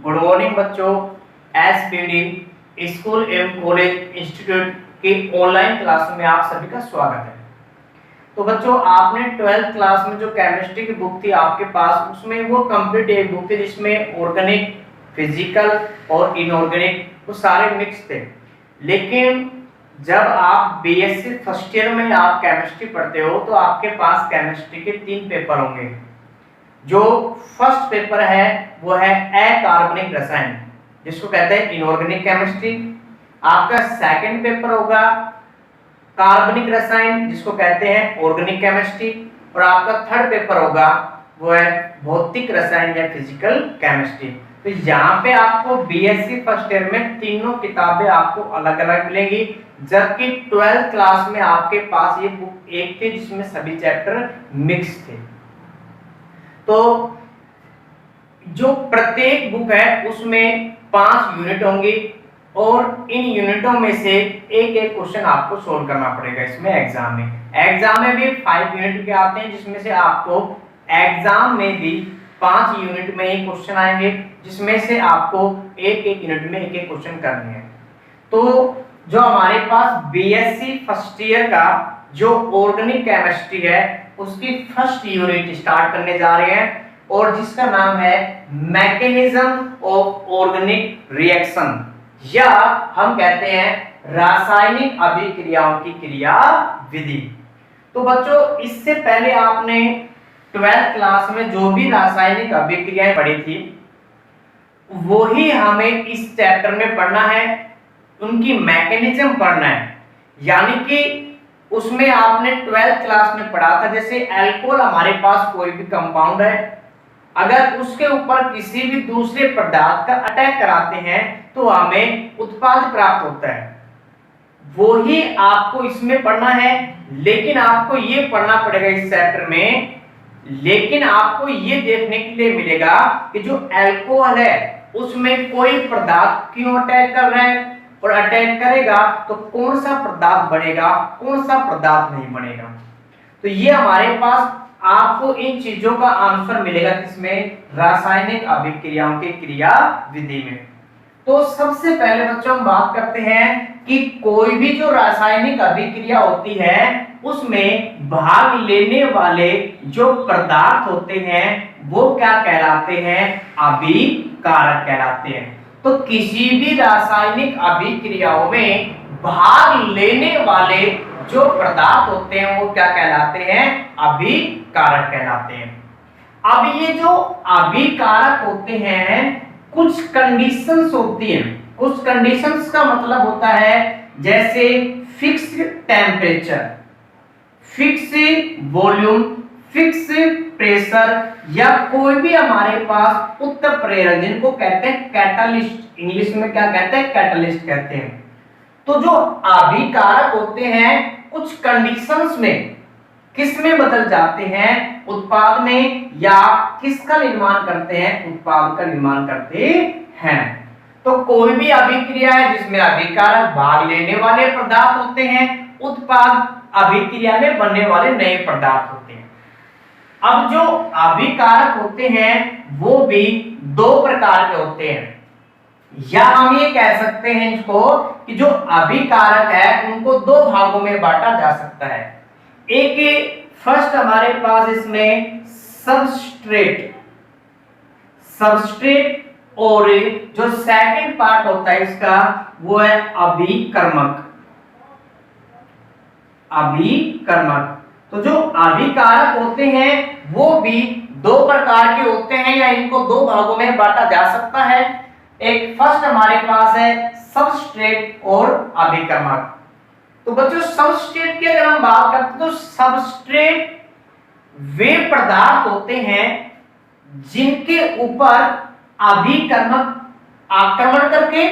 Good morning बच्चों। SPD school एवं college institute की ऑनलाइन क्लास में आप सभी का स्वागत है। तो बच्चों, आपने 12th क्लास में जो केमिस्ट्री की बुक थी आपके पास, उसमें वो कंप्लीट एक बुक थी जिसमें ऑर्गेनिक, फिजिकल और इनऑर्गेनिक वो सारे मिक्स थे। लेकिन जब आप बीएससी फर्स्ट ईयर में आप केमिस्ट्री पढ़ते हो तो आपके पास केमिस्ट्री के 3 पेपर होंगे। जो फर्स्ट पेपर है वो है अकार्बनिक रसायन, जिसको कहते हैं इनऑर्गेनिक केमिस्ट्री। आपका सेकंड पेपर होगा कार्बनिक रसायन, जिसको कहते हैं ऑर्गेनिक केमिस्ट्री। और आपका थर्ड पेपर होगा वो है भौतिक रसायन या फिजिकल केमिस्ट्री। तो यहाँ पे आपको बीएससी फर्स्ट ईयर में तीनों किताबें आपको अलग अलग मिलेंगी, जबकि 12th क्लास में आपके पास ये बुक एक थी जिसमें सभी चैप्टर मिक्स थे। तो जो प्रत्येक बुक है उसमें 5 यूनिट होंगी और इन यूनिटों में से एक एक क्वेश्चन आपको सोल्व करना पड़ेगा इसमें एग्जाम में। एग्जाम में भी 5 यूनिट के आते हैं, जिसमें से आपको एग्जाम में भी 5 यूनिट में ही क्वेश्चन आएंगे, जिसमें से आपको एक एक यूनिट में एक एक क्वेश्चन करने हैं। तो जो हमारे पास बीएससी फर्स्ट ईयर का जो ऑर्गेनिक केमिस्ट्री है उसकी फर्स्ट यूनिट स्टार्ट करने जा रहे हैं, और जिसका नाम है मैकेनिज्म ऑफ ऑर्गेनिक रिएक्शन, या हम कहते हैं रासायनिक अभिक्रियाओं की क्रिया विधि। तो बच्चों, इससे पहले आपने 12th क्लास में जो भी रासायनिक अभिक्रियाएं पढ़ी थी वो ही हमें इस चैप्टर में पढ़ना है, उनकी मैकेनिज्म पढ़ना है। यानी कि उसमें आपने 12th क्लास में पढ़ा था, जैसे अल्कोहल हमारे पास कोई भी कंपाउंड है, अगर उसके ऊपर किसी भी दूसरे पदार्थ का अटैक कराते हैं तो हमें उत्पाद प्राप्त होता है। वो ही आपको इसमें पढ़ना है। लेकिन आपको ये पढ़ना पड़ेगा इस चैप्टर में, लेकिन आपको ये देखने के लिए मिलेगा कि जो अल्कोहल है उसमें कोई पदार्थ क्यों अटैक कर रहा है, और अटैक करेगा तो कौन सा पदार्थ बढ़ेगा, कौन सा पदार्थ नहीं बढ़ेगा। तो ये हमारे पास आपको इन चीजों का आंसर मिलेगा किसमें, रासायनिक अभिक्रियाओं की क्रिया विधि में। तो सबसे पहले बच्चों हम बात करते हैं कि कोई भी जो रासायनिक अभिक्रिया होती है उसमें भाग लेने वाले जो पदार्थ होते हैं वो क्या कहलाते हैं, अभिकारक कहलाते हैं। तो किसी भी रासायनिक अभिक्रियाओं में भाग लेने वाले जो पदार्थ होते हैं वो क्या कहलाते हैं, अभिकारक कहलाते हैं। अब ये जो अभिकारक होते हैं कुछ कंडीशंस होती हैं। कुछ कंडीशंस का मतलब होता है जैसे fix temperature, fix volume, fix pressure, या कोई भी हमारे पास उत्प्रेरक जिनको कहते हैं कैटलिस्ट, इंग्लिश में क्या कहते हैं, कैटलिस्ट कहते हैं। तो जो अभिकारक होते हैं कुछ कंडीशंस में किस में बदल जाते हैं, उत्पाद में, या किसका निर्माण करते हैं, उत्पाद का निर्माण करते हैं। तो कोई भी अभिक्रिया है जिसमें अभिकारक भाग लेने वाले पदार्थ होते हैं, उत्पाद अभिक्रिया में बनने वाले नए पदार्थ होते हैं। अब जो अभिकारक होते हैं वो भी 2 प्रकार के होते हैं, या हम ये कह सकते हैं इसको कि जो अभिकारक है उनको 2 भागों में बांटा जा सकता है। एक फर्स्ट हमारे पास इसमें सबस्ट्रेट, और जो सेकंड पार्ट होता है इसका वो है अभिकर्मक। तो जो अभिकारक होते हैं वो भी 2 प्रकार के होते हैं, या इनको 2 भागों में बांटा जा सकता है। एक फर्स्ट हमारे पास है सबस्ट्रेट और अभिकर्मक। तो बच्चों, सबस्ट्रेट की अगर हम बात करते हैं तो सबस्ट्रेट वे पदार्थ होते हैं जिनके ऊपर अभिकर्मक आक्रमण करके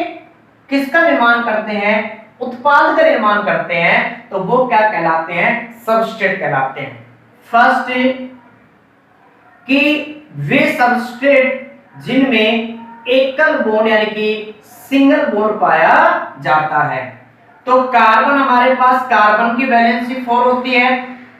किसका निर्माण करते हैं, उत्पाद का निर्माण करते हैं। तो वो क्या कहलाते हैं, सबस्ट्रेट कहलाते हैं। फर्स्ट कि वे सबस्ट्रेट जिनमें एकल बॉन्ड यानी कि सिंगल बॉन्ड पाया जाता है। तो कार्बन हमारे पास, कार्बन की वैलेंसी 4 होती है,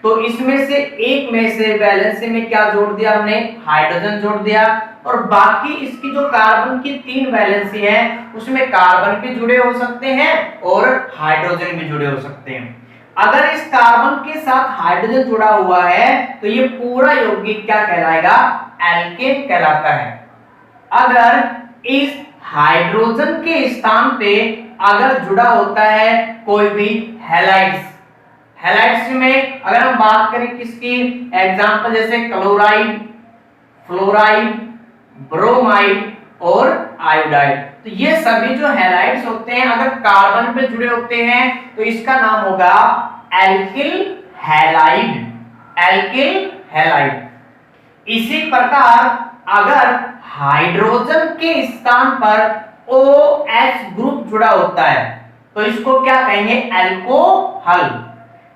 तो इसमें से एक में से वैलेंसी में क्या जोड़ दिया हमने, हाइड्रोजन जोड़ दिया, और बाकी इसकी जो कार्बन की 3 वैलेंसी है उसमें कार्बन भी जुड़े हो सकते हैं और हाइड्रोजन भी जुड़े हो सकते हैं। अगर इस कार्बन के साथ हाइड्रोजन जुड़ा हुआ है तो ये पूरा यौगिक क्या कहलाएगा, एल्केन कहलाता है। अगर इस हाइड्रोजन के स्थान पे अगर जुड़ा होता है कोई भी हैलाइड्स, हैलाइड्स में अगर हम बात करें किसकी, एग्जांपल जैसे क्लोराइड, फ्लोराइड, ब्रोमाइड और आयोडाइड, तो ये सभी जो हैलाइड्स होते हैं अगर कार्बन पे जुड़े होते हैं तो इसका नाम होगा एल्किल हैलाइड, एल्किल हैलाइड। इसी प्रकार अगर हाइड्रोजन के स्थान पर OH ग्रुप जुड़ा होता है तो इसको क्या कहेंगे, एल्कोहल।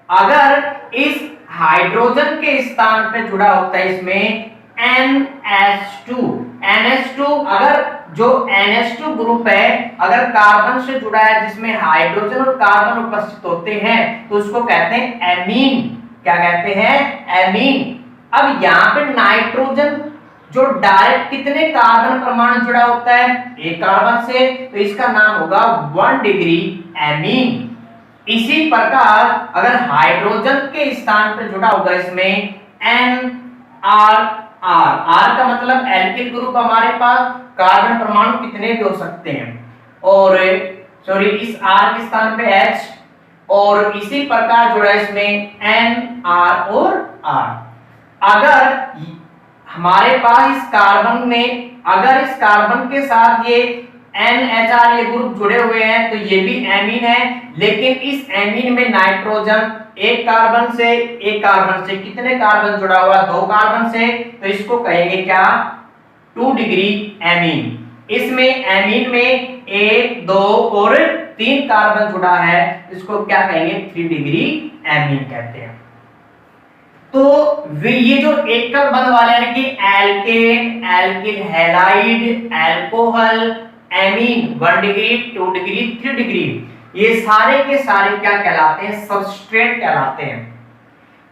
अगर इस हाइड्रोजन के स्थान पे जुड़ा होता है इसमें NH2, अगर जो NH2 ग्रुप है अगर कार्बन से जुड़ा है जिसमें हाइड्रोजन और कार्बन उपस्थित होते हैं तो उसको कहते हैं एमीन। क्या कहते हैं, एमीन। अब यहाँ पे नाइट्रोजन जो डायरेक्ट कितने कार्बन परमाणु जुड़ा होता है, एक कार्बन से, तो इसका नाम होगा 1 डिग्री एमीन। इसी प्रकार अगर हाइड्रोजन के स्थान पर जुड़ा होगा इसमें NR, R का मतलब एल्किल ग्रुप, हमारे पास कार्बन परमाणु कितने भी हो सकते हैं, और सॉरी इस R के स्थान पे H, और इसी प्रकार जुड़ा इसमें NR और R। अगर हमारे पास इस कार्बन में अगर इस कार्बन के साथ ये NHR ये ग्रुप जुड़े हुए हैं तो ये भी एमीन है, लेकिन इस एमीन में नाइट्रोजन एक कार्बन से कितने कार्बन जुड़ा हुआ, 2 कार्बन से, तो इसको कहेंगे क्या, 2 डिग्री एमीन। इसमें एमीन में 1, 2 और 3 कार्बन जुड़ा है, इसको क्या कहेंगे, 3 डिग्री एमीन कहते हैं। तो ये जो एकल बंध वाले यानी कि alkane, alkyl halide, alcohol, amine 1 degree, 2 degree, 3 degree, ये सारे के सारे क्या कहलाते हैं, सबस्ट्रेट कहलाते हैं।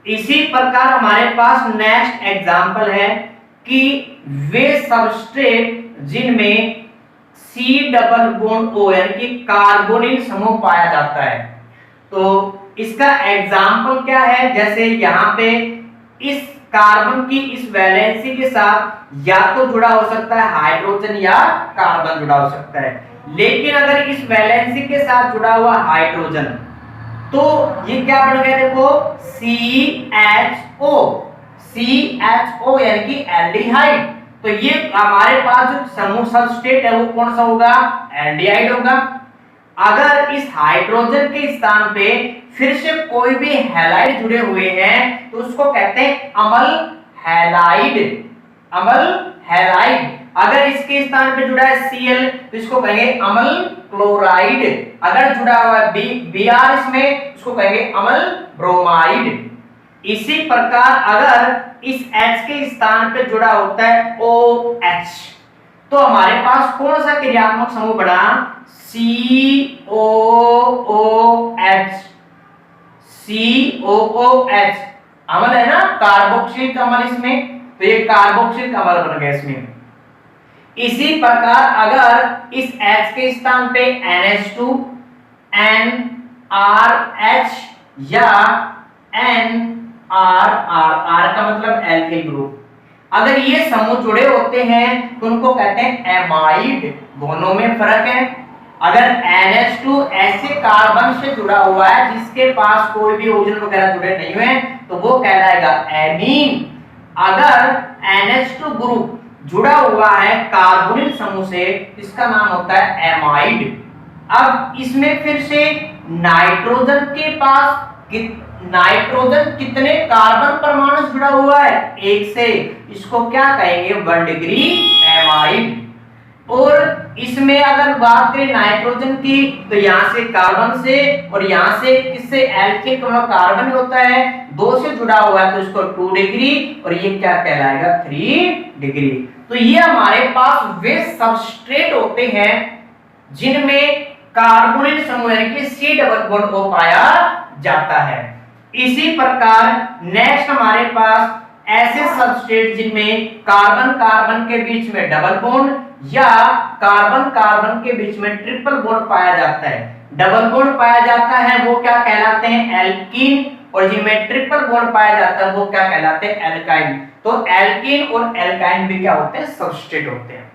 इसी प्रकार हमारे पास नेक्स्ट एग्जांपल है कि वे सबस्ट्रेट जिनमें C डबल बॉन्ड O यानी कि कार्बोनिल समूह पाया जाता है। तो इसका एग्जाम्पल क्या है, जैसे यहाँ पे इस कार्बन की इस वैलेंसी के साथ या तो जुड़ा हो सकता है हाइड्रोजन या कार्बन जुड़ा हो सकता है, लेकिन अगर इस वैलेंसी के साथ जुड़ा हुआ हाइड्रोजन तो ये क्या बन गया, देखो CHO यानी कि एल्डिहाइड। तो ये हमारे पास जो समूह सबस्ट्रेट है वो कौन सा होगा, एल्डिहाइड होगा। अगर इस हाइड्रोजन के स्थान पे फिर से कोई भी हैलाइड जुड़े हुए हैं तो उसको कहते हैं अमल हैलाइड, अमल हैलाइड। अगर इसके स्थान पे जुड़ा है Cl तो इसको कहेंगे अमल क्लोराइड। अगर जुड़ा हुआ है Br इसमें उसको कहेंगे अमल ब्रोमाइड। इसी प्रकार अगर इस H के स्थान पे जुड़ा होता है OH तो हमारे पास कौन सा क्रियात्मक समूह बना, COOH अम्ल है ना, कार्बोक्सिलिक अम्ल इसमें, तो ये कार्बोक्सिलिक अम्ल बन गया इसमें। इसी प्रकार अगर इस H के स्थान पे NH2, NRH या NRR, R का मतलब एल्किल ग्रुप, अगर ये समूह जुड़े होते हैं तो उनको कहते हैं एमाइड। दोनों में फर्क है। अगर NH2 ऐसे कार्बन से जुड़ा हुआ है जिसके पास कोई भी ऑक्सीजन वगैरह जुड़े नहीं हुए तो वो कहलाएगा एमीन। अगर NH2 ग्रुप जुड़ा हुआ है कार्बोनिल समूह से इसका नाम होता है एमाइड। अब इसमें फिर से नाइट्रोजन के पास नाइट्रोजन कितने कार्बन परमाणु जुड़ा हुआ है, 1 से, इसको क्या कहेंगे, 1 डिग्री एमाइड। और इसमें अगर बात करें नाइट्रोजन की तो यहाँ से कार्बन से और यहाँ से किससे, एल्किल कार्बन होता है, 2 से जुड़ा हुआ है तो इसको 2 डिग्री और ये क्या कहलाएगा, 3 डिग्री। तो ये हमारे पास वे सबस्ट्रेट होते हैं जिनमें कार्बोनिल समूह यानी कि C डबल बॉन्ड को पाया जाता है। इसी प्रकार नेक्स्ट हमारे पास ऐसे सबस्ट्रेट जिनमें कार्बन कार्बन के बीच में डबल बॉन्ड या कार्बन कार्बन के बीच में ट्रिपल बॉन्ड पाया जाता है। डबल बॉन्ड पाया जाता है वो क्या कहलाते हैं? एल्कीन, और जिनमें ट्रिपल बॉन्ड पाया जाता है वो क्या कहलाते हैं? एल्काइन। तो एल्कीन और एल्काइन भी क्या होते हैं? सबस्ट्रेट होते हैं।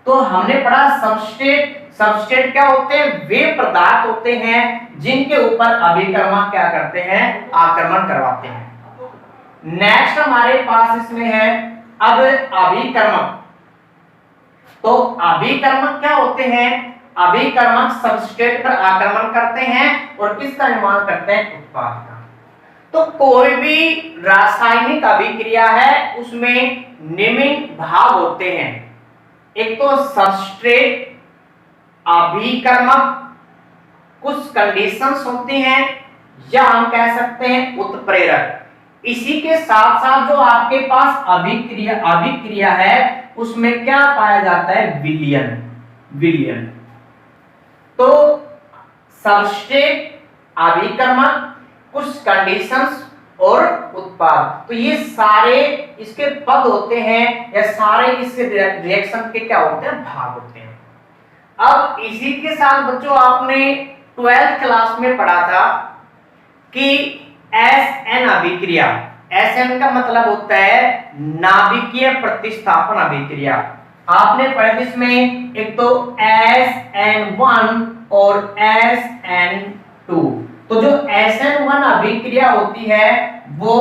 तो हमने पढ़ा सबस्ट्रेट। सबस्ट्रेट क्या होते हैं? वे पदार्थ होते हैं जिनके ऊपर अभिकर्मक क्या करते हैं? आक्रमण करवाते हैं। नेक्स्ट हमारे पास इसमें है अब अभिकर्मक। तो अभिकर्मक क्या होते हैं? अभिकर्मक सबस्ट्रेट पर आक्रमण करते हैं और किसका निर्माण करते हैं? उत्पाद का। तो कोई भी रासायनिक अभिक्रिया है उसमें निम्न भाग होते हैं। एक तो सबस्ट्रेट, अभिकर्मक, कुछ कंडीशंस होती हैं, या हम कह सकते हैं उत्प्रेरक। इसी के साथ साथ जो आपके पास अभिक्रिया है उसमें क्या पाया जाता है? विलयन। तो सबस्ट्रेट, अभिकर्मक, कुछ कंडीशंस और उत्पाद, तो ये सारे इसके पद होते हैं या सारे इसके रिएक्शन के क्या होते हैं? भाग होते हैं। अब इसी के साथ बच्चों आपने 12th क्लास में पढ़ा था कि एसएन अभिक्रिया। एसएन का मतलब होता है नाभिकीय प्रतिस्थापन अभिक्रिया। आपने पढ़ा इसमें एक तो SN1 और SN2। तो जो SN1 अभिक्रिया होती है वो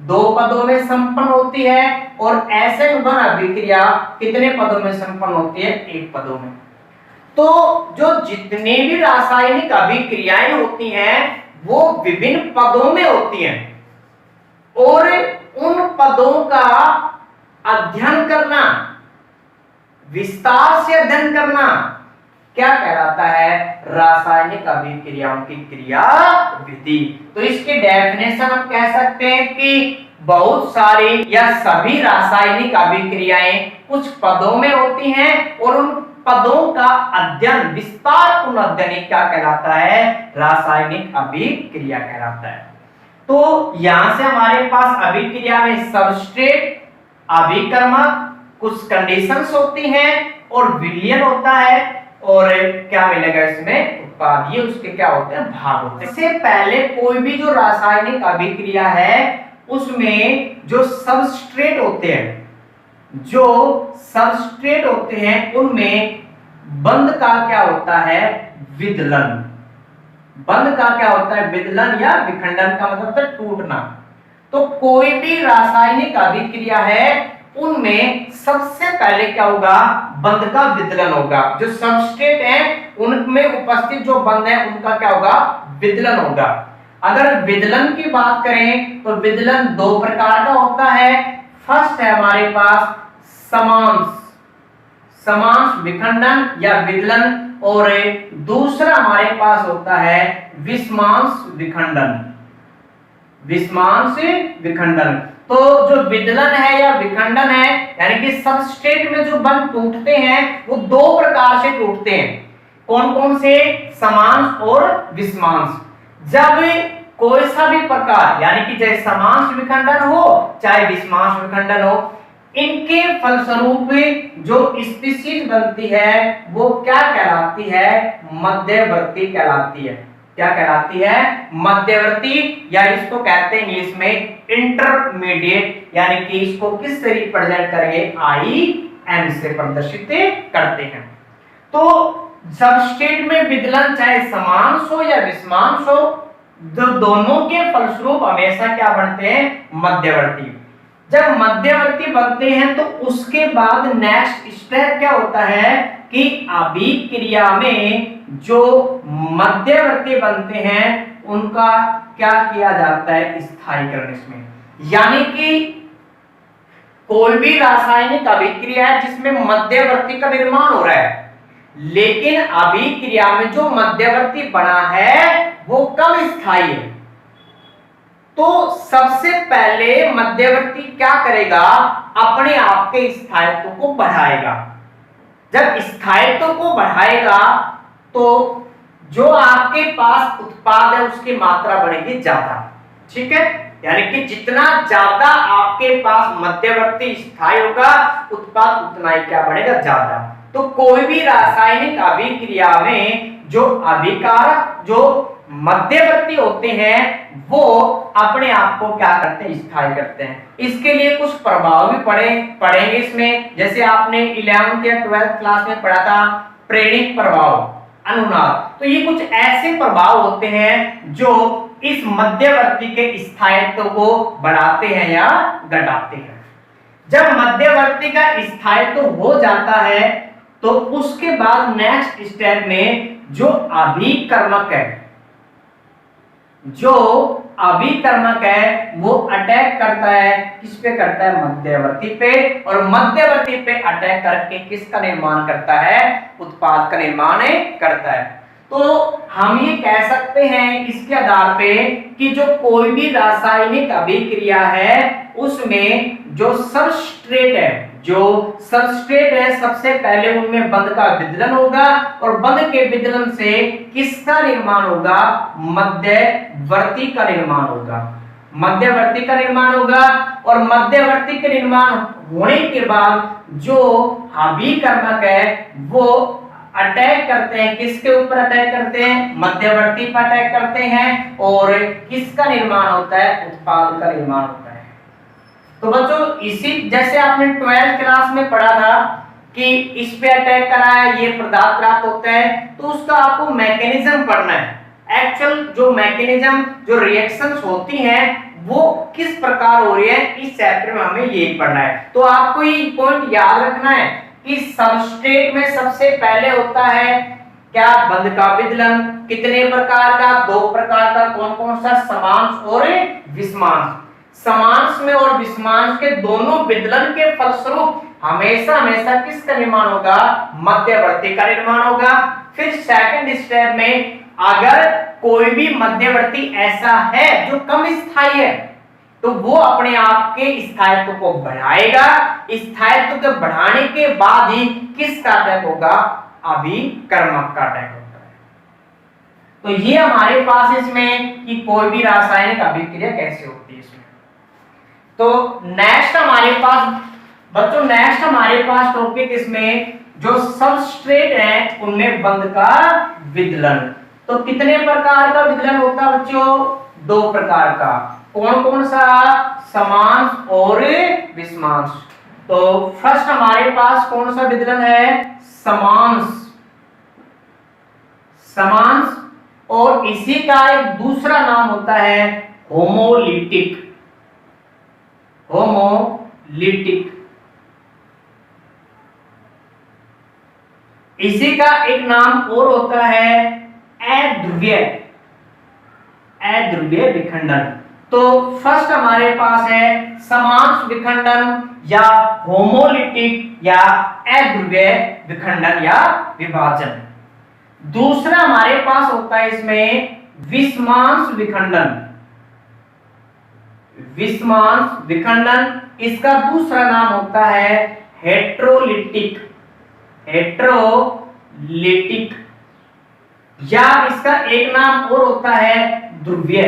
2 पदों में संपन्न होती है और SN1 अभिक्रिया कितने पदों में संपन्न होती है? 1 पदों में। तो जो जितनी भी रासायनिक अभिक्रियाएं होती हैं वो विभिन्न पदों में होती हैं और उन पदों का अध्ययन करना, विस्तार से अध्ययन करना क्या कहलाता है? रासायनिक अभिक्रियाओं की क्रिया विधि। तो इसके डेफिनेशन हम कह सकते हैं कि बहुत सारी या सभी रासायनिक अभिक्रियाएं कुछ पदों में होती हैं और उन पदों का अध्ययन, विस्तारपूर्ण अध्ययन क्या कहलाता है? रासायनिक अभिक्रिया कहलाता है। तो यहां से हमारे पास अभिक्रिया में सबस्ट्रेट, अभिकर्मक, कुछ कंडीशंस होती हैं और विलयन होता है और क्या मिलेगा इसमें? उत्पाद। ये उसके क्या होते हैं? भाग होते हैं। इससे पहले कोई भी जो रासायनिक अभिक्रिया है उसमें जो सबस्ट्रेट होते हैं, उनमें बंध का क्या होता है? विदलन। बंध का क्या होता है? विदलन या विखंडन का मतलब है टूटना। तो कोई भी रासायनिक अभिक्रिया है उनमें सबसे पहले क्या होगा? बंध का विदलन होगा। जो सबस्ट्रेट है उनमें उपस्थित जो बंध है उनका क्या होगा? विदलन होगा। अगर विदलन की बात करें तो विदलन 2 प्रकार का होता है। फर्स्ट है हमारे पास समांश विखंडन या विदलन और दूसरा हमारे पास होता है विषमांश विखंडन। तो जो विदलन है या विखंडन है यानी कि सबस्ट्रेट में जो बंध टूटते हैं वो 2 प्रकार से टूटते हैं। कौन कौन से? समांश और विषमांश। जब कोई सा भी प्रकार यानी कि चाहे समांश विखंडन हो चाहे विषमांश विखंडन हो, इनके फलस्वरूप जो स्पीशीज बनती है वो क्या कहलाती है? मध्यवर्ती कहलाती है। क्या कहलाती है? मध्यवर्ती, या इसको कहते हैं इंग्लिश में इंटरमीडिएट, यानी कि इसको किस से रिप्रेजेंट करेंगे? IN से प्रदर्शित करते हैं। तो सबस्ट्रेट में विदलन चाहे समांश हो या विषमांश हो, दोनों के फलस्वरूप हमेशा क्या बनते हैं? मध्यवर्ती। जब मध्यवर्ती बनते हैं तो उसके बाद नेक्स्ट स्टेप क्या होता है कि अभिक्रिया में जो मध्यवर्ती बनते हैं उनका क्या किया जाता है? स्थायीकरण। इसमें यानी कि कोई भी रासायनिक अभिक्रिया है जिसमें मध्यवर्ती का निर्माण हो रहा है, लेकिन अभिक्रिया में जो मध्यवर्ती बना है वो कम स्थायी है। तो सबसे पहले मध्यवर्ती क्या करेगा? अपने आप के स्थायित्व को बढ़ाएगा। जब स्थायित्व को बढ़ाएगा तो जो आपके पास उत्पाद है उसकी मात्रा बढ़ेगी ज्यादा। ठीक है, यानी कि जितना ज्यादा आपके पास मध्यवर्ती स्थायी होगा उत्पाद उतना ही क्या बढ़ेगा, ज्यादा। तो कोई भी रासायनिक अभिक्रिया में जो अभिकारक जो मध्यवर्ती होते हैं वो अपने आप को क्या करते हैं, स्थायी करते हैं। इसके लिए कुछ प्रभाव भी पढ़ेंगे इसमें, जैसे आपने 11th या 12th क्लास में पढ़ा था प्रेरित प्रभाव, अनुनाद। तो ये कुछ ऐसे प्रभाव होते हैं जो इस मध्यवर्ती के स्थायित्व को बढ़ाते हैं या घटाते हैं। जब मध्यवर्ती का स्थायित्व हो जाता है तो उसके बाद नेक्स्ट स्टेप में जो अभिकर्मक है, जो अभिकर्मक है वो अटैक करता है, किस पे करता है, मध्यवर्ती पे, और मध्यवर्ती पे अटैक करके किसका निर्माण करता है, उत्पाद का निर्माण करता है। तो हम ये कह सकते हैं इसके आधार पे कि जो कोई भी रासायनिक अभिक्रिया है उसमें जो सबस्ट्रेट है सबसे पहले उनमें बंध का विदलन होगा, और बंध के विदलन से किसका निर्माण होगा, मध्यवर्ती का निर्माण होगा, मध्यवर्ती का निर्माण होगा। और मध्यवर्ती के निर्माण होने के बाद जो अभिकर्मक है वो अटैक करते हैं, किसके ऊपर अटैक करते हैं, मध्यवर्ती पर अटैक करते हैं, और किसका निर्माण होता है, उत्पाद का निर्माण होता है। तो बच्चों इसी जैसे आपने 12th क्लास में पढ़ा था कि इस पे अटैक करा है, ये पदार्थ प्राप्त होता है, तो उसका आपको मैकेनिज्म पढ़ना है। एक्चुअल जो मैकेनिज्म जो रिएक्शंस होती हैं वो किस प्रकार हो रही है, इस चैप्टर में हमें यही पढ़ना है। तो आपको ये पॉइंट याद रखना है कि सबस्ट्रेट में सबसे पहले होता है क्या, बंध का विदलन। कितने प्रकार का, 2 प्रकार का। कौन कौन सा, समांश और विषमांश। समांश में और विषमांश के दोनों विदलन के फलस्वरूप हमेशा किसका निर्माण होगा, मध्यवर्ती का निर्माण होगा। फिर सेकंड स्टेप में अगर कोई भी मध्यवर्ती ऐसा है जो कम स्थायी है तो वो अपने आप के स्थायित्व को बढ़ाएगा। स्थायित्व को बढ़ाने के बाद ही किसका अटैक होगा, अभिकर्मक का अटैक होता है। तो ये हमारे पास इसमें कि कोई भी रासायनिक अभिक्रिया कैसे होती है इसमें। तो नेक्स्ट हमारे पास टॉपिक इसमें जो सबस्ट्रेट है उनमें बंध का विदलन। तो कितने प्रकार का विदलन होता है बच्चों, 2 प्रकार का। कौन कौन सा, समांश और विषमांश। तो फर्स्ट हमारे पास कौन सा विदलन है, समांश, और इसी का एक दूसरा नाम होता है होमोलिटिक। इसी का एक नाम और होता है अध्रुवीय विखंडन। तो फर्स्ट हमारे पास है समांश विखंडन या होमोलिटिक या अध्रुवीय विखंडन या विभाजन। दूसरा हमारे पास होता है इसमें विषमांश विखंडन। इसका दूसरा नाम होता है हेट्रोलिटिक या इसका एक नाम और होता है ध्रुवीय।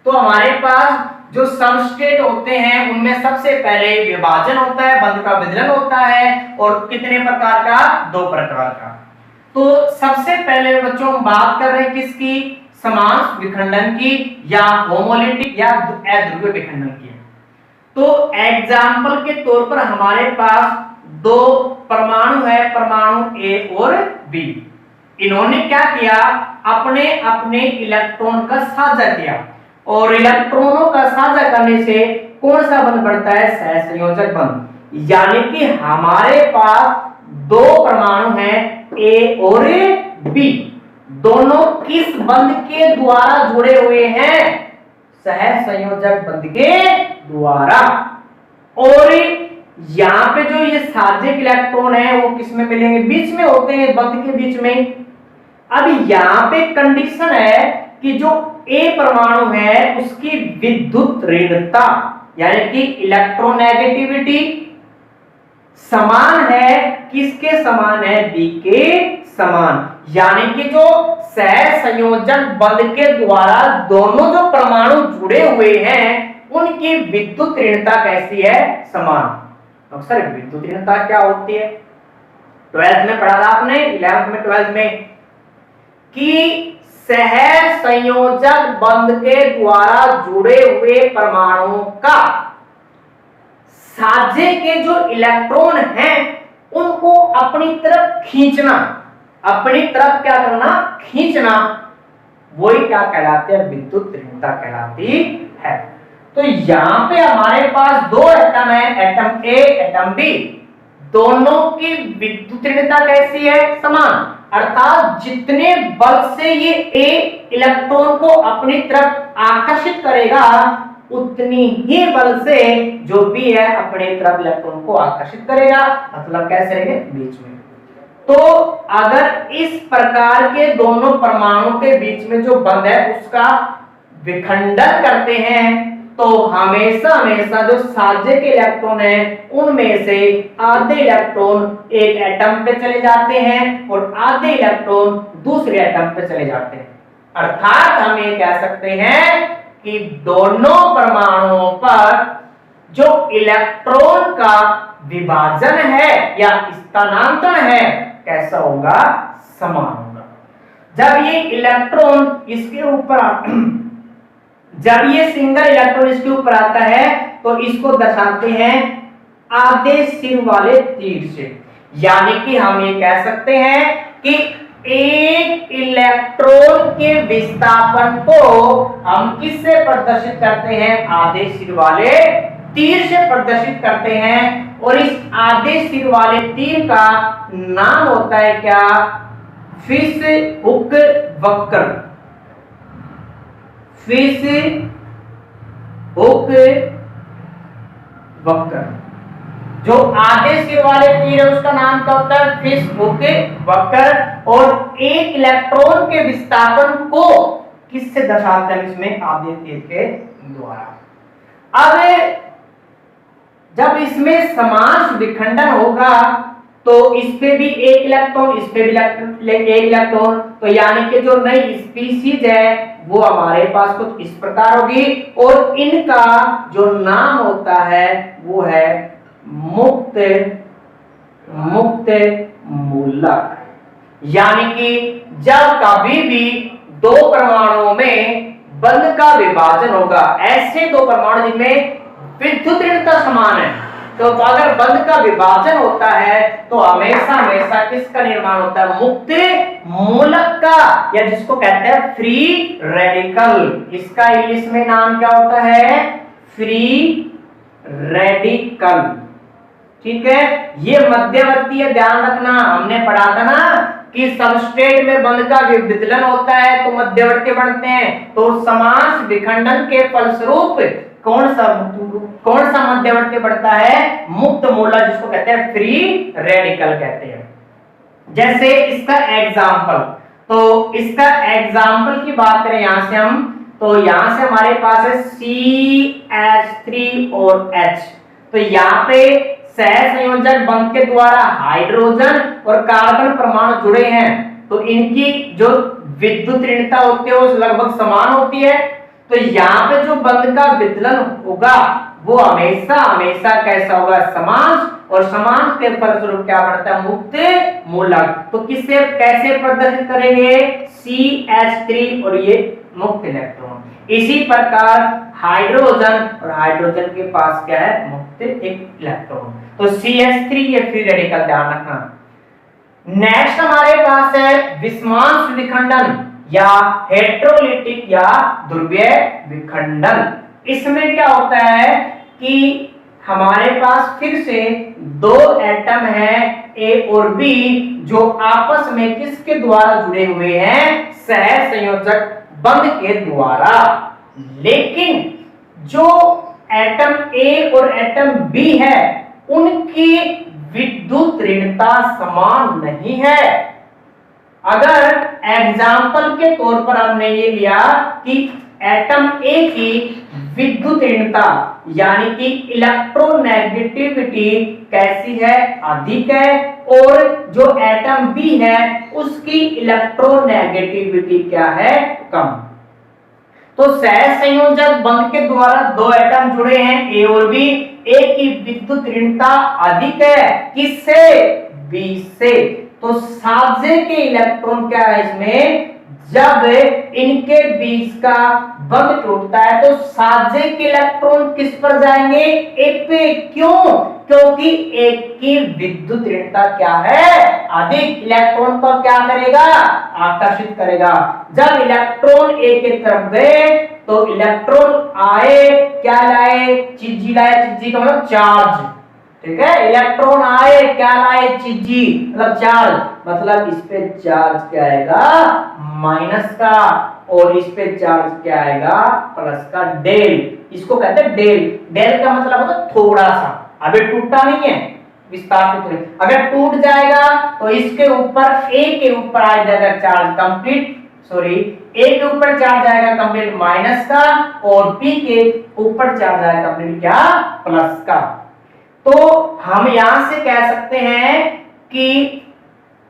तो हमारे पास जो सबस्ट्रेट होते हैं उनमें सबसे पहले विभाजन होता है, बंध का विदलन होता है, और कितने प्रकार का, 2 प्रकार का। तो सबसे पहले बच्चों हम बात कर रहे हैं किसकी, समांश विखंडन की या होमोलिटिक या अध्रुवीय विखंडन की। तो एग्जाम्पल के तौर पर हमारे पास 2 परमाणु है, परमाणु ए और बी। इन्होंने क्या किया, अपने अपने इलेक्ट्रॉन का साझा किया, और इलेक्ट्रॉनों का साझा करने से कौन सा बंध बढ़ता है, सहसंयोजक बंध। यानी कि हमारे पास 2 परमाणु हैं ए और बी, दोनों किस बंध के द्वारा जुड़े हुए हैं, सहसंयोजक बंध के द्वारा। और यहाँ पे जो ये साझक इलेक्ट्रॉन है वो किसमें मिलेंगे, बीच में होते हैं, बंध के बीच में। अब यहाँ पे कंडीशन है कि जो ए परमाणु है उसकी विद्युत ऋणता यानी कि इलेक्ट्रोनेगेटिविटी समान है, किसके समान है? बी के समान। यानी कि जो सहसंयोजक बंध के द्वारा दोनों जो परमाणु जुड़े हुए हैं उनकी विद्युत ऋणता कैसी है? समान। तो सर विद्युत ऋणता क्या होती है? 12th में पढ़ा था आपने, 11th में, 12th में, कि सहसंयोजक बंध के द्वारा जुड़े हुए परमाणुओं का साझे के जो इलेक्ट्रॉन हैं उनको अपनी तरफ खींचना, अपनी तरफ क्या करना? खींचना, वही क्या कहलाते हैं? विद्युत ऋणता कहलाती है। तो यहां पे हमारे पास दो एटम है, एटम ए, एटम बी, दोनों की विद्युत ऋणता कैसी है? समान। अर्थात जितने बल से ये ए इलेक्ट्रॉन को अपनी तरफ आकर्षित करेगा उतनी ही बल से जो बी है अपनी तरफ इलेक्ट्रॉन को आकर्षित करेगा। मतलब कैसे रहेंगे? बीच में। तो अगर इस प्रकार के दोनों परमाणु के बीच में जो बंध है उसका विखंडन करते हैं तो हमेशा हमेशा जो साझे के इलेक्ट्रॉन है उनमें से आधे इलेक्ट्रॉन एक एटम पे चले जाते हैं और आधे इलेक्ट्रॉन दूसरे एटम पे चले जाते हैं। अर्थात हम ये कह सकते हैं कि दोनों परमाणुओं पर जो इलेक्ट्रॉन का विभाजन है या स्थानांतरण है कैसा होगा? समान होगा। जब ये इलेक्ट्रॉन इसके ऊपर जब ये सिंगल इलेक्ट्रॉन इसके ऊपर आता है तो इसको दर्शाते हैं आधे सिर वाले तीर से। यानी कि हम ये कह सकते हैं कि एक इलेक्ट्रॉन के विस्थापन को हम किससे प्रदर्शित करते हैं? आधे सिर वाले तीर से प्रदर्शित करते हैं। और इस आधे सिर वाले तीर का नाम होता है क्या? फिश हुक वक्र। फिश हुक वक्र। जो आधे सिर वाले तीर है उसका नाम क्या होता है? फिश हुक वक्र। और एक इलेक्ट्रॉन के विस्थापन को किससे दर्शाते हैं? इसमें आधे तीर के द्वारा। अब जब इसमें समान विखंडन होगा तो इस पे भी एक इलेक्ट्रॉन, इस पे भी एक इलेक्ट्रॉन, तो यानी कि जो नई स्पीशीज है वो हमारे पास कुछ इस प्रकार होगी और इनका जो नाम होता है वो है मुक्त मूलक। यानी कि जब कभी भी दो परमाणुओं में बंध का विभाजन होगा, ऐसे दो परमाणु जिनमें विद्युत ऋणता समान है, तो अगर बंध का विभाजन होता है तो हमेशा हमेशा किसका निर्माण होता है? मुक्त मूलक का, या जिसको कहते हैं फ्री रेडिकल। इसका इंग्लिश में नाम क्या होता है? Free radical. ठीक है, ये मध्यवर्ती है, ध्यान रखना। हमने पढ़ा था ना कि सबस्ट्रेट में बंध का विदलन होता है तो मध्यवर्ती बनते हैं। तो समास विखंडन के फलस्वरूप कौन सा मध्यवर्ती बढ़ता है? मुक्त मूलक, जिसको कहते हैं फ्री रेडिकल कहते हैं। जैसे इसका एग्जाम्पल, तो इसका एग्जाम्पल की बात करें यहां से हम, तो यहां से हमारे पास है CH3 और H। तो यहाँ पे सहसंयोजक बंध के द्वारा हाइड्रोजन और कार्बन परमाणु जुड़े हैं, तो इनकी जो विद्युत ऋणता होती है वो लगभग समान होती है। तो यहाँ पे जो बंध का विदलन होगा वो हमेशा हमेशा कैसा होगा? समान। और समान के फलस्वरूप क्या बढ़ता है? मुक्त मूलक। तो किससे कैसे प्रदर्शित करेंगे? CH3 और ये मुक्त इलेक्ट्रॉन। इसी प्रकार हाइड्रोजन, और हाइड्रोजन के पास क्या है? मुक्त एक इलेक्ट्रॉन। तो CH3 ये फ्री रेडिकल, ध्यान रखना। नेक्स्ट हमारे पास है विषमांश विखंडन या हेट्रोलिटिक या ध्रुवीय विखंडन। इसमें क्या होता है कि हमारे पास फिर से दो एटम हैं ए और बी जो आपस में किसके द्वारा जुड़े हुए हैं? सहसंयोजक बंध के द्वारा। लेकिन जो एटम ए और एटम बी है उनकी विद्युत ऋणता समान नहीं है। अगर एग्जाम्पल के तौर पर हमने ये लिया कि एटम ए की विद्युत ऋणता यानी कि इलेक्ट्रोनेगेटिविटी कैसी है, अधिक है, और जो एटम बी है उसकी इलेक्ट्रोनेगेटिविटी क्या है, कम। तो सहसंयोजक बंध के द्वारा दो एटम जुड़े हैं ए और बी, ए की विद्युत ऋणता अधिक है किससे, बी से। तो साजे के इलेक्ट्रॉन क्या है इसमें, जब इनके बीच का बंध टूटता है तो साजे के इलेक्ट्रॉन किस पर जाएंगे, ए पे। क्यों, क्योंकि एक की विद्युत ऋणता क्या है, अधिक, इलेक्ट्रॉन को क्या करेगा, आकर्षित करेगा। जब इलेक्ट्रॉन ए की तरफ गए तो इलेक्ट्रॉन आए, क्या लाए, चीजी लाए, चीजी का मतलब चार्ज, ठीक है, इलेक्ट्रॉन आए, क्या लाए, चीजी मतलब चार्ज, मतलब इस पे चार्ज क्या आएगा, माइनस का, और इस पे चार्ज क्या आएगा, प्लस का, डेल, इसको कहते हैं डेल। डेल का मतलब होता है थोड़ा सा, अभी टूटा नहीं है, विस्थापित है। अगर टूट जाएगा तो इसके ऊपर, ए के ऊपर आ जाएगा चार्ज कंप्लीट, सॉरी, ए के ऊपर चार्ज आएगा कंप्लीट माइनस का, और बी के ऊपर चार्ज आएगा कंप्लीट क्या, प्लस का। तो हम यहां से कह सकते हैं कि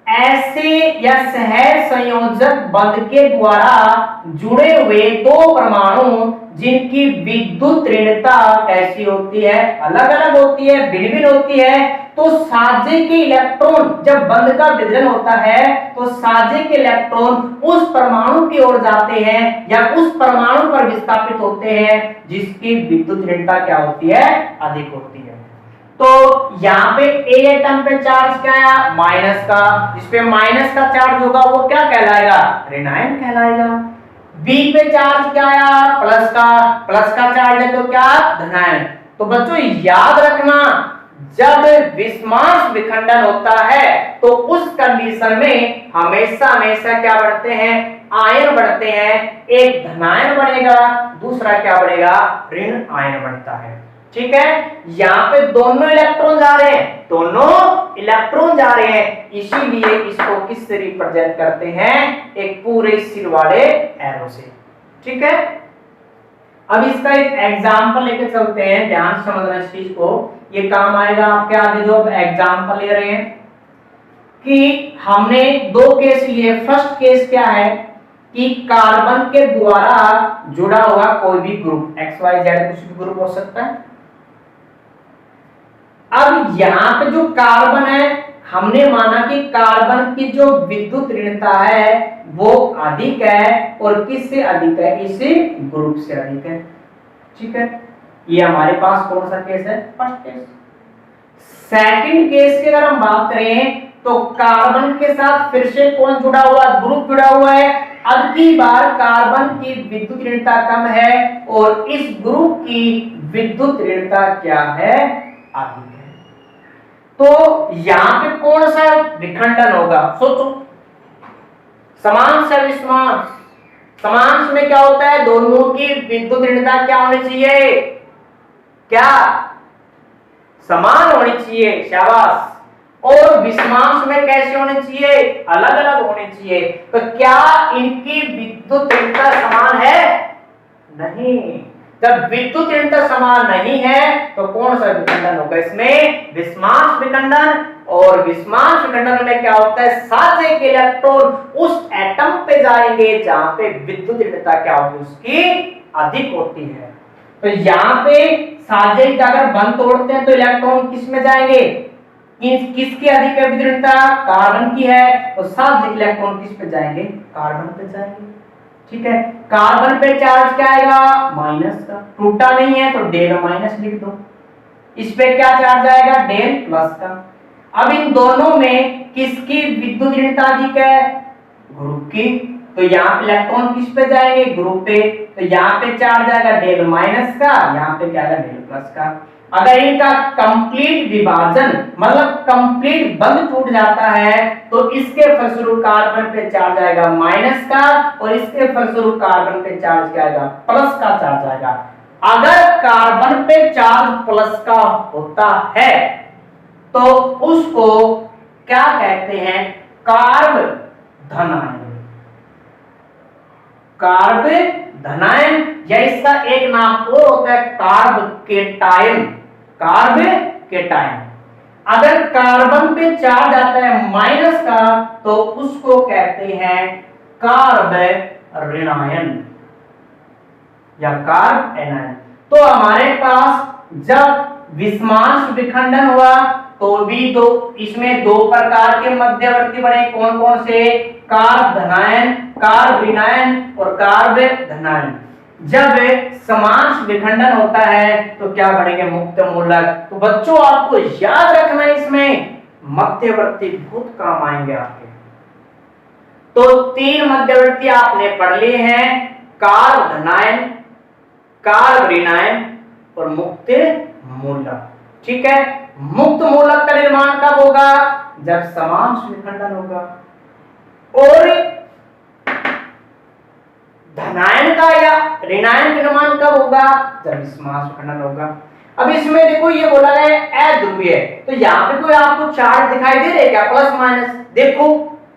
ऐसे या सहज संयोजक बंध के द्वारा जुड़े हुए दो परमाणु जिनकी विद्युत ऋणता कैसी होती है, अलग अलग होती है, भिन्न भिन्न होती है, तो साजे के इलेक्ट्रॉन, जब बंध का विदलन होता है तो साजे के इलेक्ट्रॉन उस परमाणु की ओर जाते हैं या उस परमाणु पर विस्थापित होते हैं जिसकी विद्युत ऋणता क्या होती है, अधिक होती है। तो यहाँ पे ए एटम पे चार्ज क्या है, माइनस का, जिस पे माइनस का चार्ज होगा वो क्या कहलाएगा, ऋणायन कहलाएगा। बी पे चार्ज क्या आया, प्लस का, प्लस का चार्ज है तो क्या, धनायन। तो बच्चों याद रखना, जब विषमांश विखंडन होता है तो उस कंडीशन में हमेशा हमेशा क्या बढ़ते हैं, आयन बढ़ते हैं। एक धनायन बनेगा, दूसरा क्या बढ़ेगा, ऋण आयन बढ़ता है, ठीक है। यहाँ पे दोनों इलेक्ट्रॉन जा रहे हैं, दोनों इलेक्ट्रॉन जा रहे हैं, इसीलिए इसको किससे रिप्रेजेंट करते हैं, एक पूरे सिर वाले एरो से, ठीक है। अब इसका एक एग्जांपल लेके चलते हैं, ध्यान से समझना इस चीज को, ये काम आएगा आपके आगे जो एग्जांपल ले रहे हैं। कि हमने दो केस लिए, फर्स्ट केस क्या है कि कार्बन के द्वारा जुड़ा हुआ कोई भी ग्रुप, एक्स वाई जेड कुछ भी ग्रुप हो सकता है। अब यहाँ पे जो कार्बन है, हमने माना कि कार्बन की जो विद्युत ऋणता है वो अधिक है, और किससे अधिक है, इसी ग्रुप से अधिक है, ठीक है। ये हमारे पास कौन सा केस है, फर्स्ट केस। सेकंड केस की अगर हम बात करें तो कार्बन के साथ फिर से कौन जुड़ा हुआ, ग्रुप जुड़ा हुआ है। अब की बार कार्बन की विद्युत ऋणता कम है और इस ग्रुप की विद्युत ऋणता क्या है, अधिक है। तो यहां पे कौन सा विखंडन होगा, सोचो, समान से विषमांश। समांश में क्या होता है, दोनों की विद्युत ऋणता क्या होनी चाहिए, क्या, समान होनी चाहिए, शाबाश। और विषमांश में कैसे होने चाहिए, अलग अलग होने चाहिए। तो क्या इनकी विद्युत ऋणता समान है, नहीं। जब विद्युत ऋणता समान नहीं है तो कौन सा विखंडन होगा, इसमें विषमांश विखंडन। और विषमांश विखंडन में क्या होता है, साजे के इलेक्ट्रॉन उस एटम पे जाएंगे जहां पे विद्युत ऋणता क्या होती है, उसकी अधिक होती है। तो यहाँ पे साजे का अगर बंध तोड़ते हैं तो इलेक्ट्रॉन किस में जाएंगे, किसकी अधिक है विद्युत ऋणता, कार्बन की है, तो साजे इलेक्ट्रॉन किस पे जाएंगे, कार्बन पे जाएंगे, ठीक है। कार्बन पे चार्ज क्या आएगा, माइनस का, टूटा नहीं है तो डेल माइनस लिख दो। इस पे क्या चार्ज आएगा, डेल प्लस का। अब इन दोनों में किसकी विद्युत ऋणता अधिक है, ग्रुप की, तो यहाँ पे इलेक्ट्रॉन किस पे जाएंगे, ग्रुप पे, तो यहाँ पे चार्ज आएगा डेल माइनस का, यहाँ पे क्या आएगा, डेल प्लस का। अगर इनका कंप्लीट विभाजन मतलब कंप्लीट बंध टूट जाता है तो इसके फलस्वरूप कार्बन पे चार्ज आएगा माइनस का, और इसके फलस्वरूप कार्बन पे चार्ज क्या आएगा, प्लस का चार्ज आएगा। अगर कार्बन पे चार्ज प्लस का होता है तो उसको क्या कहते हैं, कार्ब धन आयन, कार्ब धनायन, या इसका एक नाम और होता है कार्ब केटायन। कार्ब केटायन, अगर कार्बन पे चार्ज आता है माइनस का तो उसको कहते हैं कार्ब ऋणायन या कार्ब एनायन। तो हमारे पास जब विषमांश विखंडन हुआ तो भी दो, इसमें दो प्रकार के मध्यवर्ती बने, कौन कौन से? कार्ब धनायन, कार्ब ऋणायन और कार्ब धनायन। जब समांश विखंडन होता है तो क्या बनेंगे? मुक्त मूलक। तो बच्चों आपको याद रखना इसमें मध्यवर्ती बहुत काम आएंगे आपके। तो तीन मध्यवर्ती आपने पढ़ लिए हैं, कार्ब धनायन, कार्ब ऋणायन और मुक्त मूलक। ठीक है, मुक्त मूलक का निर्माण कब होगा? जब समांश विखंडन होगा। और धनायन का या ऋणायन का निर्माण कब होगा? जब विषमांश विखंडन होगा। अब इसमें देखो ये बोला गया है अध्रुवीय, तो यहाँ पे कोई आपको चार्ज दिखाई दे रहे क्या? प्लस माइनस देखो,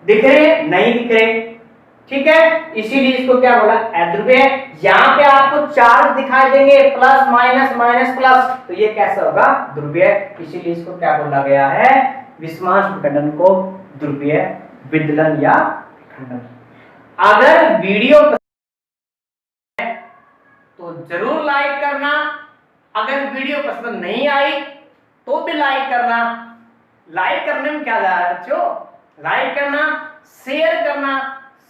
दिख रहे? नहीं दिख रहे। ठीक है, इसीलिए इसको क्या बोला? अध्रुवीय। यहाँ पे आपको चार्ज दिखाई देंगे प्लस माइनस माइनस प्लस, तो ये कैसा होगा? ध्रुवीय। इसीलिए इसको क्या बोला गया है? विषमांश विखंडन को ध्रुवीय विदलन या विखंडन। अगर वीडियो तो जरूर लाइक करना, अगर वीडियो पसंद नहीं आई तो भी लाइक करना। लाइक करने में क्या जा रहा है बच्चों? लाइक करना, शेयर करना,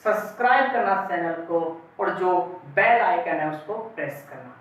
सब्सक्राइब करना चैनल को, और जो बेल आइकन है उसको प्रेस करना।